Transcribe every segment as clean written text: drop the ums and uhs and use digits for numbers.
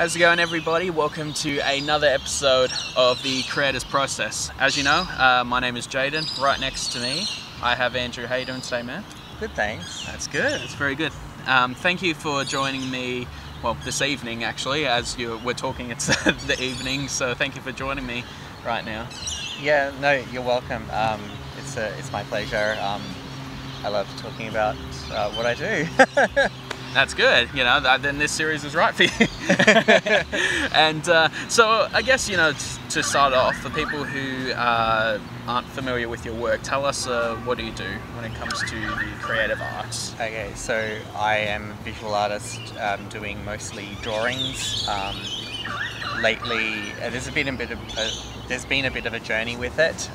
How's it going, everybody? Welcome to another episode of the Creators Process. As you know, my name is Jaden. Right next to me, I have Andrew. How you doing today, man? Good, thanks. That's good. That's very good. Thank you for joining me. Well, this evening, actually, as we're talking, it's the evening. So thank you for joining me right now. Yeah, no, you're welcome. It's my pleasure. I love talking about what I do. That's good. You know, then this series is right for you. And so I guess, you know, to start off, for people who aren't familiar with your work, tell us what do you do when it comes to the creative arts? Okay, so I am a visual artist doing mostly drawings. Lately, there's been a bit of a journey with it,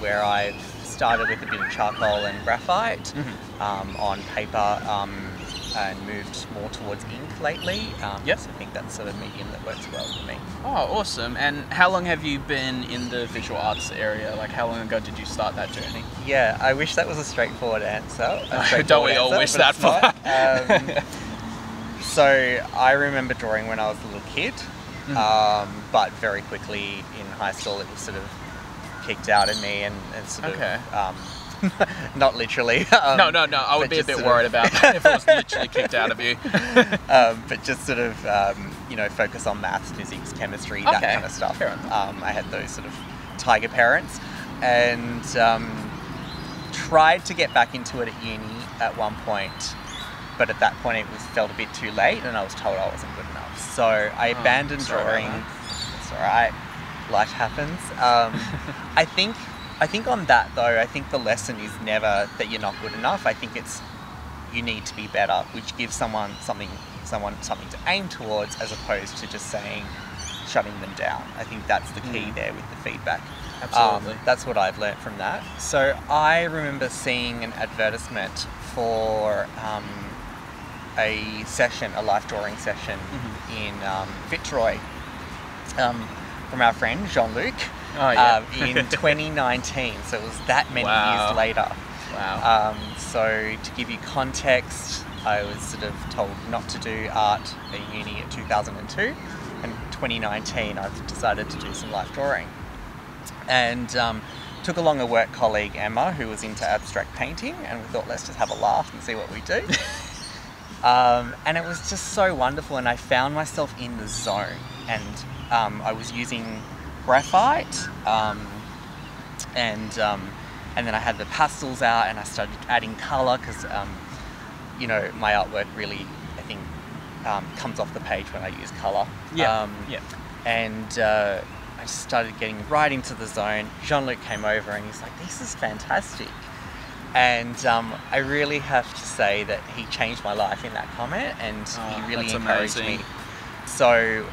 where I've started with a bit of charcoal and graphite on paper. And moved more towards ink lately. Yep. So I think that's sort of medium that works well for me. Oh, awesome. And how long have you been in the visual arts area? Like, how long ago did you start that journey? Yeah, I wish that was a straightforward answer. Don't we all wish that for that? So I remember drawing when I was a little kid, but very quickly in high school it was sort of kicked out of me and sort of... not literally. No. I would be a bit worried about that if it was literally kicked out of you. But just sort of, focus on maths, physics, chemistry, that kind of stuff. I had those sort of tiger parents, and tried to get back into it at uni at one point, but at that point it felt a bit too late, and I was told I wasn't good enough. So I abandoned drawing. It's all right. Life happens. I think on that though, I think the lesson is never that you're not good enough. I think it's you need to be better, which gives someone something to aim towards, as opposed to just shutting them down. I think that's the key there with the feedback. Absolutely. That's what I've learnt from that. So I remember seeing an advertisement for a life drawing session in Fitzroy from our friend Jean-Luc. In 2019, so it was that many years later. Wow. So to give you context, I was sort of told not to do art at uni at 2002, and 2019 I've decided to do some life drawing. And took along a work colleague, Emma, who was into abstract painting, and we thought, let's just have a laugh and see what we do. And it was just so wonderful, and I found myself in the zone, and I was using graphite, and then I had the pastels out, and I started adding colour because my artwork really, I think, comes off the page when I use colour. And I started getting right into the zone. Jean-Luc came over and he's like, "This is fantastic," and I really have to say that he changed my life in that comment, and he really encouraged me. So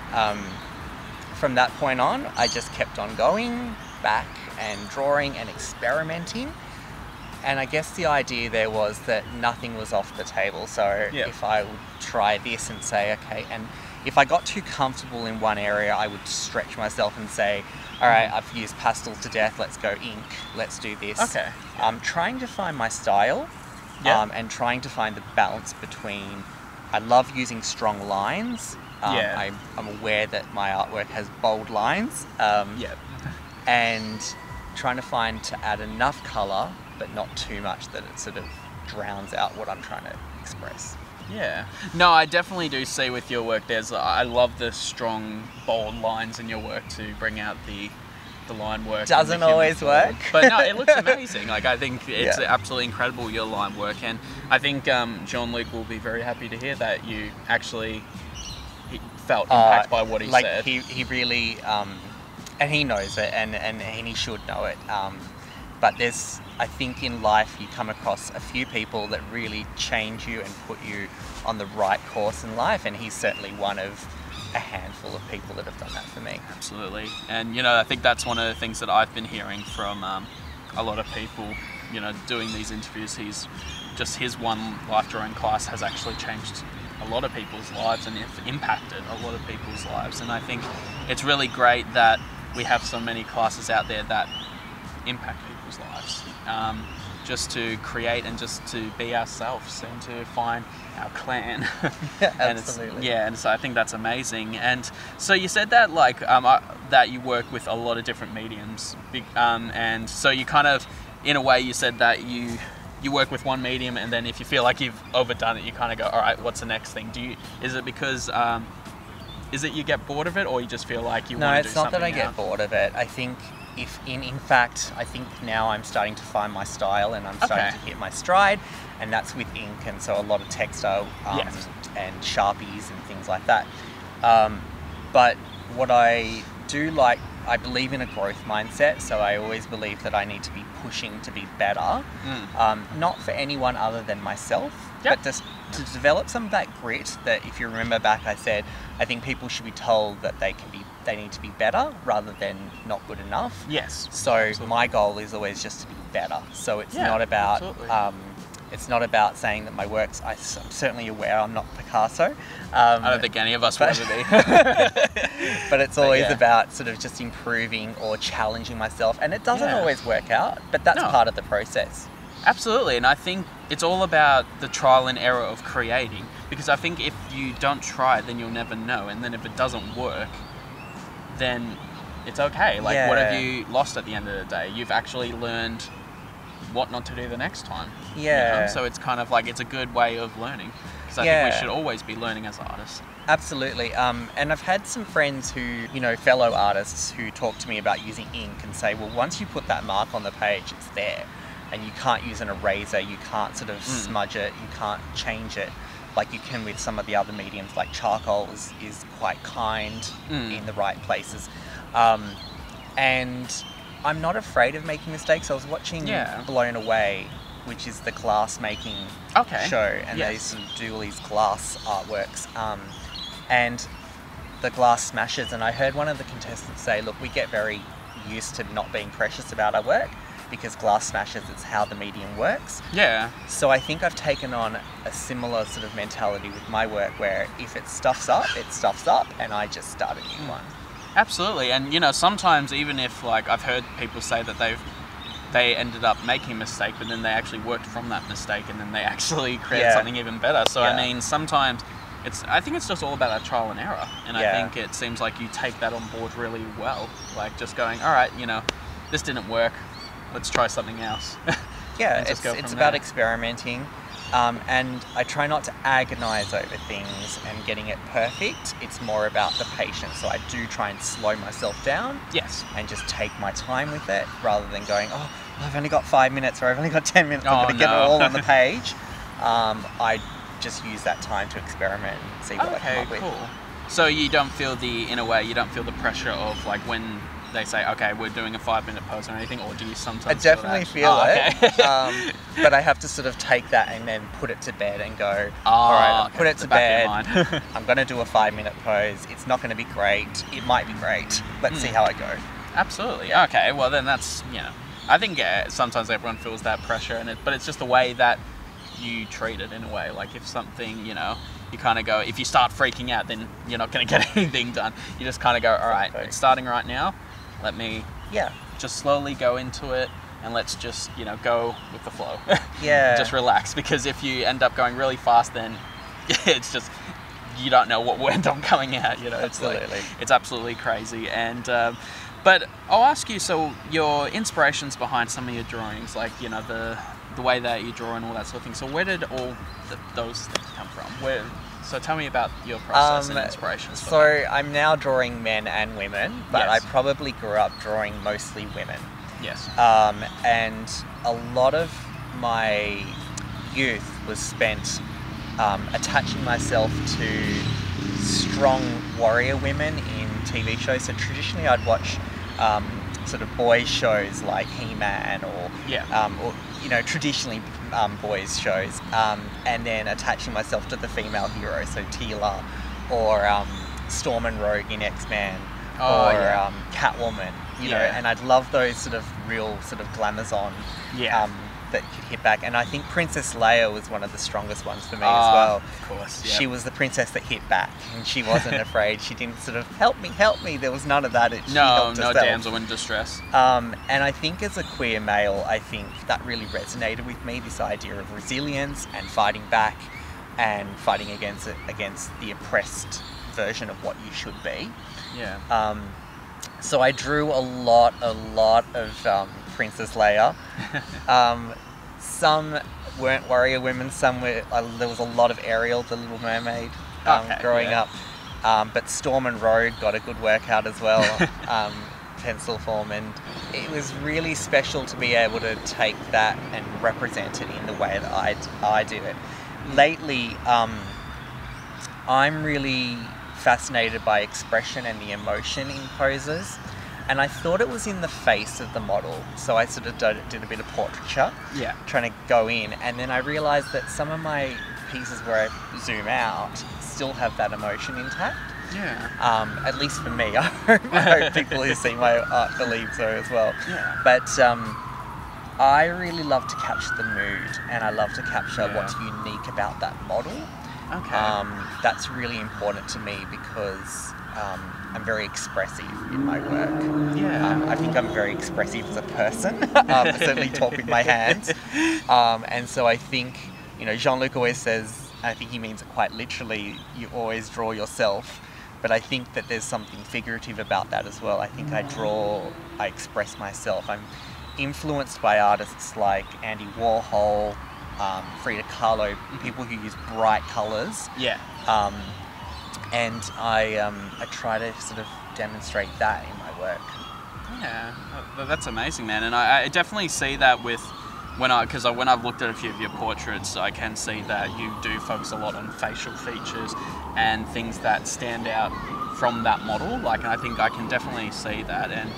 from that point on, I just kept on going back and drawing and experimenting. And I guess the idea there was that nothing was off the table. So if I would try this and say, okay, and if I got too comfortable in one area, I would stretch myself and say, all right, I've used pastels to death, let's go ink, let's do this. Okay. Trying to find my style, and trying to find the balance between, I love using strong lines. I'm aware that my artwork has bold lines, and trying to add enough colour but not too much that it sort of drowns out what I'm trying to express. Yeah. No, I definitely do see with your work, I love the strong, bold lines in your work to bring out the line work. Doesn't always work. But no, it looks amazing. Like, I think it's absolutely incredible, your line work, and I think Jean-Luc will be very happy to hear that you actually felt impacted by what he said. He really, and he knows it, and he should know it. But I think in life you come across a few people that really change you and put you on the right course in life, and he's certainly one of a handful of people that have done that for me. Absolutely. And I think that's one of the things that I've been hearing from a lot of people, doing these interviews. His one life drawing class has actually changed a lot of people's lives and impacted a lot of people's lives. And I think it's really great that we have so many classes out there that impact people's lives. just to create and just to be ourselves and to find our clan. Absolutely. And so I think that's amazing. And so you said that like that you work with a lot of different mediums, and so you kind of, in a way, you said that you work with one medium, and then if you feel like you've overdone it, you kind of go, all right, what's the next thing? Is it because is it you get bored of it, or you just feel like you want to do something? No, it's not that I get bored of it. I think in fact, I think now I'm starting to find my style, and I'm starting to hit my stride, and that's with ink, and so a lot of textile and Sharpies and things like that. But what I do like, I believe in a growth mindset, so I always believe that I need to be pushing to be better, not for anyone other than myself, but just to develop some of that grit that, if you remember back, I said, I think people should be told that they need to be better rather than not good enough. Yes. So my goal is always just to be better. So it's not about it's not about saying that my works, I'm certainly aware I'm not Picasso. I don't think any of us will ever be. But it's always about sort of just improving or challenging myself. And it doesn't always work out, but that's part of the process. Absolutely. And I think it's all about the trial and error of creating. Because I think if you don't try it, then you'll never know. And then if it doesn't work, then it's okay. Like, what have you lost at the end of the day? You've actually learned what not to do the next time. Yeah. You know? So it's kind of like, it's a good way of learning. Because I think we should always be learning as artists. Absolutely. And I've had some friends who, you know, fellow artists who talk to me about using ink and say, well, once you put that mark on the page, it's there. And you can't use an eraser, you can't sort of smudge it, you can't change it like you can with some of the other mediums. Like charcoal is quite kind in the right places. And I'm not afraid of making mistakes. I was watching Blown Away, which is the glass making show, and they sort of do all these glass artworks, and the glass smashes. And I heard one of the contestants say, look, we get very used to not being precious about our work because glass smashes, it's how the medium works. Yeah. So I think I've taken on a similar sort of mentality with my work, where if it stuffs up, and I just start a new one. Absolutely. And you know, sometimes even if, like, I've heard people say that they ended up making a mistake, but then they actually worked from that mistake, and then they actually created something even better. So I mean, sometimes I think it's just all about that trial and error, and I think it seems like you take that on board really well, like just going, all right, you know, this didn't work, let's try something else. It's about experimenting. And I try not to agonize over things and getting it perfect. It's more about the patience. So I do try and slow myself down. Yes. And just take my time with it, rather than going, oh, I've only got 5 minutes, or I've only got 10 minutes, I'm going to get it all on the page. I just use that time to experiment and see what I come up with. Cool. So you don't feel in a way, you don't feel the pressure of, like, when they say, okay, we're doing a 5-minute pose or anything, or do you sometimes feel it? But I have to sort of take that and then put it to bed and go, all right, put it to bed. I'm going to do a 5-minute pose. It's not going to be great. It might be great. Let's see how I go. Absolutely. Yeah. Okay, well then that's, you know, I think sometimes everyone feels that pressure, but it's just the way that you treat it in a way. Like if something, you know, you kind of go, if you start freaking out, then you're not going to get anything done. You just kind of go, all right, it's starting right now. Let me just slowly go into it, and let's just, you know, go with the flow. Just relax, because if you end up going really fast, then it's just, you don't know what will end up coming out, you know. It's absolutely crazy. And but I'll ask you, so your inspirations behind some of your drawings, like, you know, the way that you draw and all that sort of thing, so where did all those things come from? So tell me about your process and inspirations. So I'm now drawing men and women, but I probably grew up drawing mostly women. Yes. And a lot of my youth was spent attaching myself to strong warrior women in TV shows. So traditionally I'd watch sort of boys shows like He-Man or you know, traditionally boys shows, and then attaching myself to the female hero, so Teela or Storm and Rogue in X-Men, Catwoman, you know, and I'd love those sort of real sort of glamazon that could hit back, and I think Princess Leia was one of the strongest ones for me as well. Of course, yeah. She was the princess that hit back, and she wasn't afraid. She didn't sort of help me. There was none of that. No damsel in distress. And I think as a queer male, I think that really resonated with me. This idea of resilience and fighting back, and fighting against the oppressed version of what you should be. Yeah. So I drew a lot of Princess Leia. Some weren't warrior women. Some were. There was a lot of Ariel, the Little Mermaid, growing up. But Storm and Rogue got a good workout as well, pencil form, and it was really special to be able to take that and represent it in the way that I do it. Lately, I'm really fascinated by expression and the emotion in poses, and I thought it was in the face of the model, so I sort of did a bit of portraiture, trying to go in, and then I realized that some of my pieces where I zoom out still have that emotion intact. At least for me. I hope people who see my art believe so as well. But I really love to capture the mood, and I love to capture what's unique about that model. That's really important to me because I'm very expressive in my work. I think I'm very expressive as a person. I certainly talk with my hands. And so I think, Jean-Luc always says, and I think he means it quite literally, you always draw yourself. But I think that there's something figurative about that as well. I think I express myself. I'm influenced by artists like Andy Warhol, Frida Kahlo, people who use bright colours. And I try to sort of demonstrate that in my work. That's amazing, man. And I definitely see that when I've looked at a few of your portraits, I can see that you do focus a lot on facial features and things that stand out from that model. Like, and I think I can definitely see that. And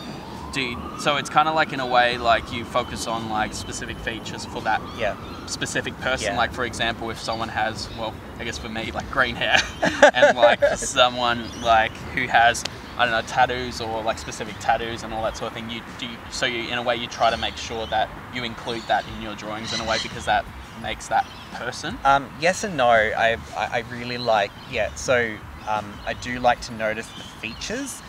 so it's kind of like, in a way, like you focus on like specific features for that specific person. Like, for example, if someone has, well, I guess for me, like green hair, and like someone like who has, I don't know, tattoos or like specific tattoos and all that sort of thing, so in a way you try to make sure that you include that in your drawings in a way because that makes that person? Yes and no. I really like, so I do like to notice the features,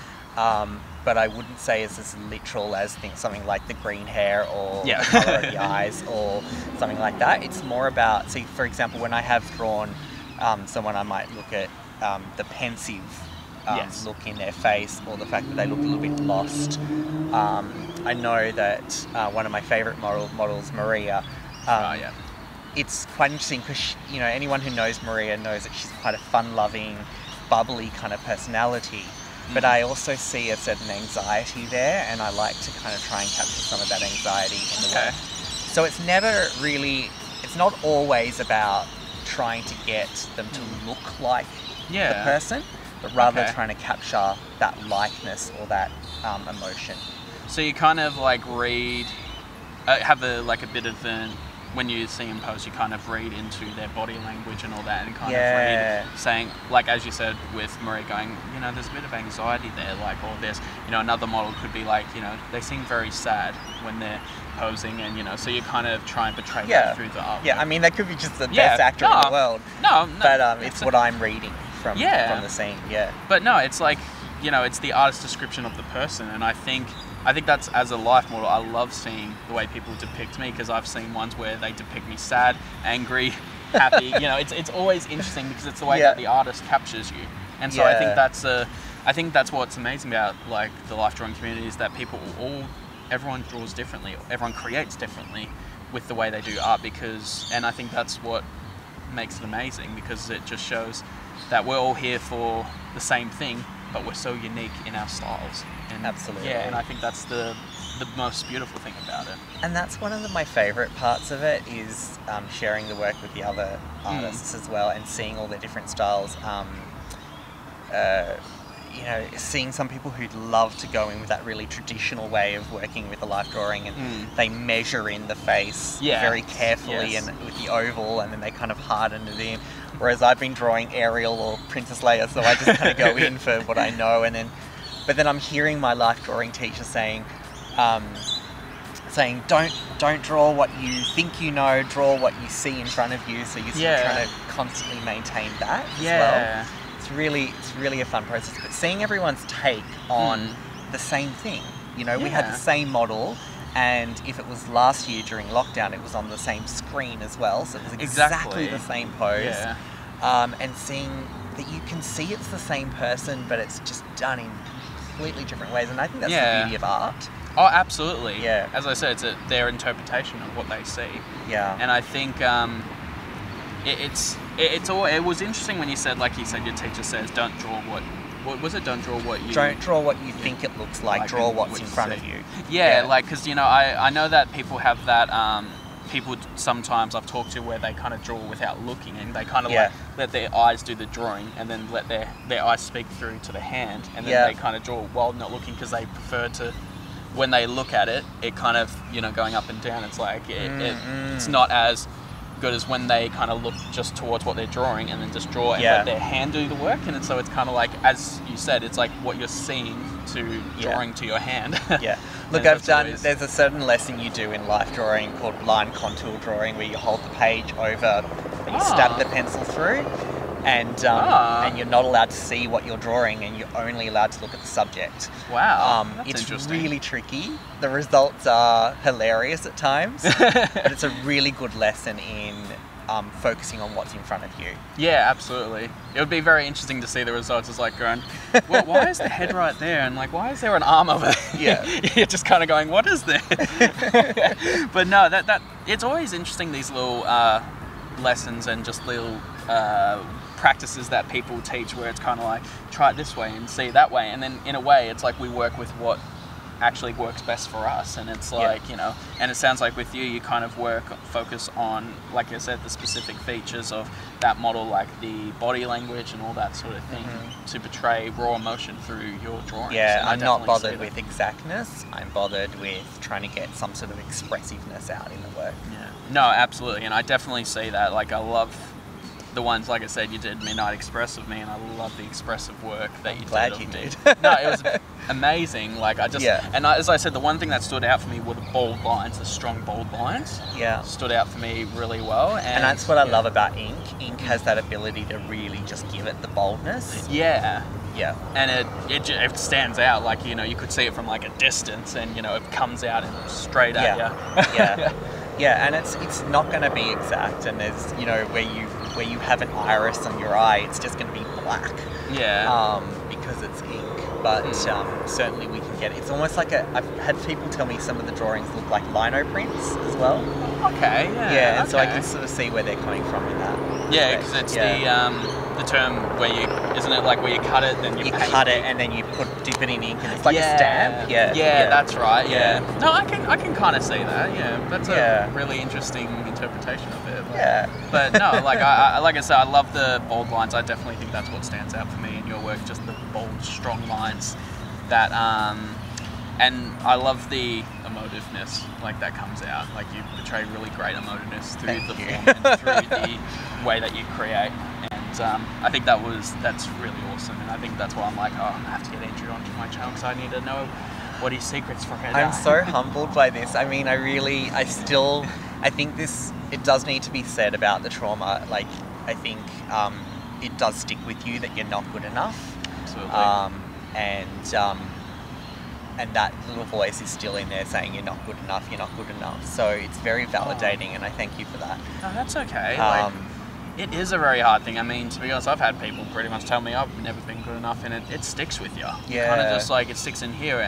but I wouldn't say it's as literal as something like the green hair or the colour of the eyes or something like that. It's more about, see, for example, when I have drawn someone, I might look at the pensive look in their face, or the fact that they look a little bit lost. I know that one of my favourite models, Maria, it's quite interesting because anyone who knows Maria knows that she's quite a fun-loving, bubbly kind of personality. But I also see a certain anxiety there, and I like to kind of try and capture some of that anxiety in the work. So it's not always about trying to get them to look like the person, but rather trying to capture that likeness or that emotion. So you kind of like have a bit of when you see them pose, you kind of read into their body language and all that, and kind of read, saying, like as you said with Maria, going, there's a bit of anxiety there, like, or there's, another model could be like, they seem very sad when they're posing, and so you kind of try and portray that through the art. I mean, that could be just the best actor in the world. But it's what I'm reading from the scene. But no, it's like, it's the artist's description of the person, and I think that's, as a life model, I love seeing the way people depict me, because I've seen ones where they depict me sad, angry, happy. It's always interesting because it's the way that the artist captures you. And so I think that's what's amazing about like the life drawing community, is that everyone draws differently, everyone creates differently with the way they do art, and I think that's what makes it amazing, because it just shows that we're all here for the same thing, but we're so unique in our styles. And absolutely. And I think that's the most beautiful thing about it. And that's one of my favourite parts of it, is sharing the work with the other artists as well, and seeing all the different styles. Seeing some people who'd love to go in with that really traditional way of working with the life drawing, and they measure in the face very carefully and with the oval, and then they kind of harden it in. Whereas I've been drawing Ariel or Princess Leia, so I just kind of go in for what I know, but then I'm hearing my life drawing teacher saying, saying don't draw what you think you know, draw what you see in front of you. So you're sort of trying to constantly maintain that as well. It's really a fun process. But seeing everyone's take on the same thing, you know, we had the same model, and if it was last year during lockdown, it was on the same screen as well, so it was exactly the same pose. And seeing that you can see it's the same person, but it's just done in completely different ways, and I think that's the beauty of art. Oh, absolutely. Yeah. As I said, it's their interpretation of what they see. Yeah. And I think it was interesting when you said, like you said, your teacher says, don't draw what was it? Don't draw what you... Don't draw what you think it looks like, draw what's in front of you. Yeah, like, because, you know, I know that people have that... people sometimes I've talked to where they kind of draw without looking, and they kind of like let their eyes do the drawing, and then let their eyes speak through to the hand, and then they kind of draw while not looking, because they prefer to, when they look at it, it kind of, you know, going up and down, it's like it's not as good as when they kind of look just towards what they're drawing and then just draw and let their hand do the work. And so it's kind of like, as you said, it's like what you're seeing to drawing to your hand. Look, there's a certain lesson you do in life drawing called line contour drawing, where you hold the page over and you stab the pencil through, and you're not allowed to see what you're drawing, and you're only allowed to look at the subject. Wow, that's it's interesting. Really tricky. The results are hilarious at times, but it's a really good lesson in focusing on what's in front of you. Yeah, absolutely. It would be very interesting to see the results. It's like going, well, why is the head right there? And like, why is there an arm over there? You're just kind of going, what is there? But no, that it's always interesting, these little lessons and just little practices that people teach, where it's kind of like, try it this way and see it that way. And then in a way, it's like we work with what actually works best for us, and it's like, you know, and it sounds like with you, you kind of focus on, like I said, the specific features of that model, like the body language and all that sort of thing, to portray raw emotion through your drawings. I'm not bothered with exactness. I'm bothered with trying to get some sort of expressiveness out in the work. No, absolutely. And I definitely see that. Like, I love the ones, like I said, you did Midnight Express with me, and I love the expressive work that you did. Glad you did. No, it was amazing. Like, I just, and as I said, the one thing that stood out for me were the bold lines, the strong bold lines. Stood out for me really well. And that's what I love about ink. Ink has that ability to really just give it the boldness. And it stands out. Like, you know, you could see it from like a distance, and, you know, it comes out and straight at you. And it's not going to be exact, and there's, you know, where you have an iris on your eye, it's just going to be black. Because it's ink. But certainly we can get it. It's almost like I've had people tell me some of the drawings look like lino prints as well. And so I can sort of see where they're coming from in that. Because it's the term where isn't it like where you cut it, then you cut it, and then you dip it in ink, and it's like a stamp. That's right. No, I can kind of see that. That's a really interesting interpretation of it. But no, like I said, I love the bold lines. I definitely think that's what stands out for me in your work, just the bold, strong lines that and I love the emotiveness, like, that comes out. Like, you portray really great emotiveness through the form and through the way that you create. And I think that's really awesome. And I think that's why I'm like, I'm gonna have to get Andrew onto my channel, because I need to know what his secrets for her. I'm so humbled by this. I mean, I think it does need to be said about the trauma. Like, I think it does stick with you that you're not good enough. Absolutely. And that little voice is still in there saying you're not good enough, you're not good enough. So it's very validating, and I thank you for that. No, that's okay. It is a very hard thing. I mean, to be honest, I've had people pretty much tell me I've never been good enough, and it sticks with you. Kind of just like, it sticks in here,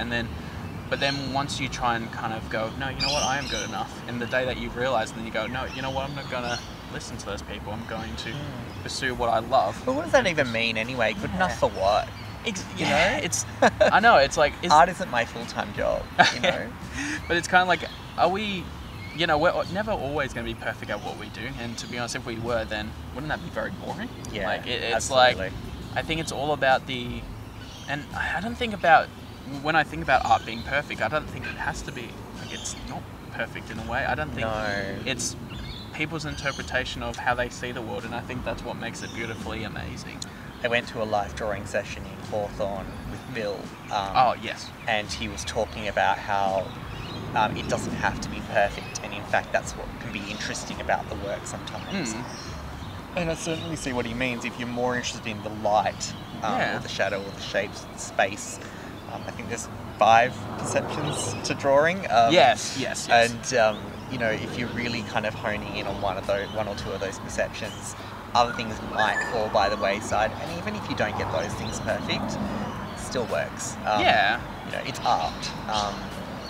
but then once you try and kind of go, no, you know what, I am good enough. And the day that you realise, then you go, no, you know what, I'm not going to listen to those people. I'm going to pursue what I love. But what does that even mean anyway? Good enough for what? You know, it's. I know, it's like art isn't my full-time job. You know, but it's kind of like, are we? You know, we're never always going to be perfect at what we do. And to be honest, if we were, then wouldn't that be very boring? Like, it's absolutely. Like, I think it's all about and I don't think about, when I think about art being perfect, I don't think it has to be. Like, it's not perfect in a way. I don't think it's people's interpretation of how they see the world, and I think that's what makes it beautifully amazing. I went to a life drawing session in Hawthorne with Bill. Oh, yes. And he was talking about how it doesn't have to be perfect, and in fact that's what can be interesting about the work sometimes. And I certainly see what he means. If you're more interested in the light, or the shadow, or the shapes, the space, I think there's 5 perceptions to drawing. Yes. And you know, if you're really kind of honing in on one or two of those perceptions, other things might fall by the wayside. And even if you don't get those things perfect, it still works. You know, it's art,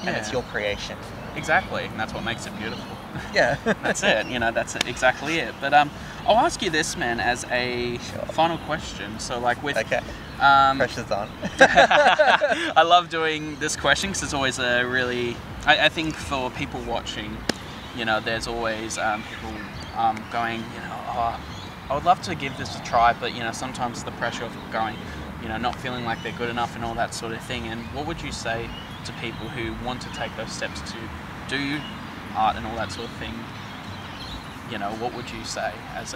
and it's your creation. Exactly, and that's what makes it beautiful. Yeah. That's it, you know, that's exactly it. But I'll ask you this, man, as a final question. So, like, with... Okay. Pressure's on. I love doing this question because it's always a really... I think for people watching, you know, there's always people going, you know, oh, I would love to give this a try, but, you know, sometimes the pressure of going, you know, not feeling like they're good enough and all that sort of thing. And what would you say to people who want to take those steps to do art and all that sort of thing? You know, what would you say as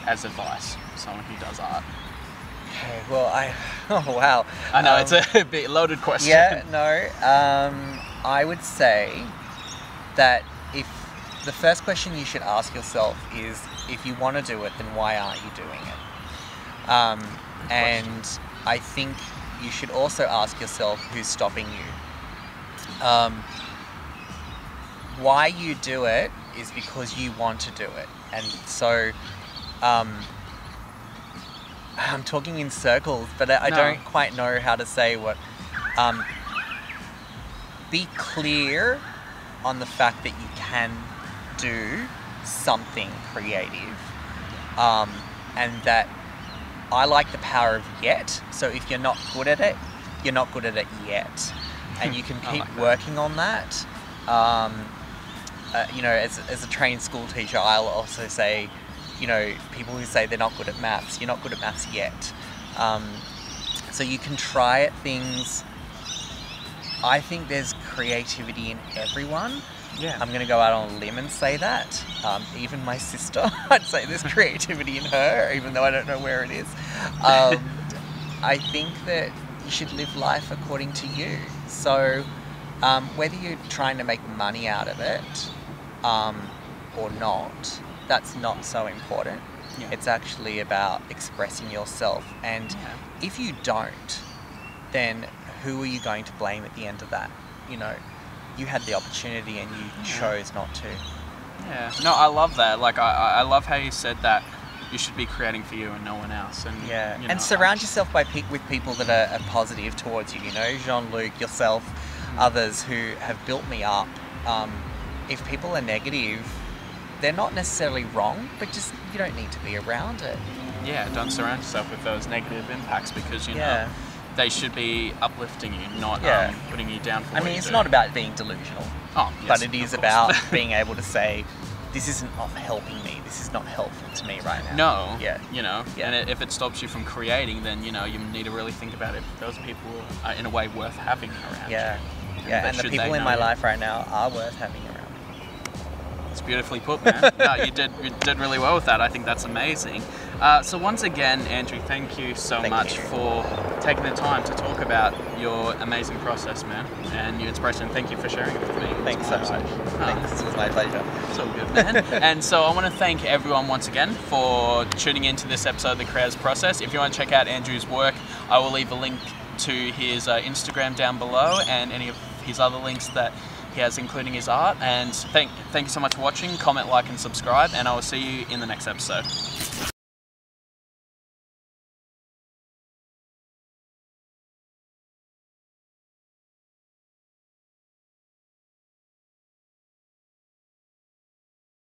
as advice for someone who does art? Okay, well, oh wow. I know, it's a bit loaded question. Yeah, no. I would say that if the first question you should ask yourself is, if you want to do it, then why aren't you doing it? And I think you should also ask yourself, who's stopping you? Why you do it is because you want to do it. And so I'm talking in circles, but I don't quite know how to say what. Be clear on the fact that you can do something creative, and that I like the power of yet. So if you're not good at it, you're not good at it yet, and you can keep working on that. You know, as a trained school teacher, I'll also say, you know, people who say they're not good at maths, you're not good at maths yet. So you can try at things. I think there's creativity in everyone. Yeah. I'm going to go out on a limb and say that. Even my sister, I'd say there's creativity in her, even though I don't know where it is. I think that you should live life according to you. So whether you're trying to make money out of it or not, that's not so important. Yeah. It's actually about expressing yourself. And if you don't, then who are you going to blame at the end of that? You know, you had the opportunity and you chose not to. Yeah. No, I love that. Like, I love how you said that you should be creating for you and no one else. And you know, and surround yourself with people that are positive towards you. You know, Jean-Luc, yourself, others who have built me up. If people are negative, they're not necessarily wrong, but just you don't need to be around it. Yeah, don't surround yourself with those negative impacts, because you know they should be uplifting you, not putting you down. For I mean, it's not about being delusional, but it is about being able to say, this isn't helping me. This is not helpful to me right now. No. You know. And if it stops you from creating, then you know you need to really think about it. Those people are in a way worth having around. And the people in my life right now are worth having around. It's beautifully put, man. No, you did really well with that. I think that's amazing. So once again, Andrew, thank you so much for taking the time to talk about your amazing process, man, and your inspiration. Thank you for sharing it with me. Thanks so much. Thanks. It was my pleasure. It's all good, man. And so I want to thank everyone once again for tuning into this episode of The Creators Process. If you want to check out Andrew's work, I will leave a link to his Instagram down below and any of his other links that he has, including his art. And thank you so much for watching. Comment, like, and subscribe, and I will see you in the next episode.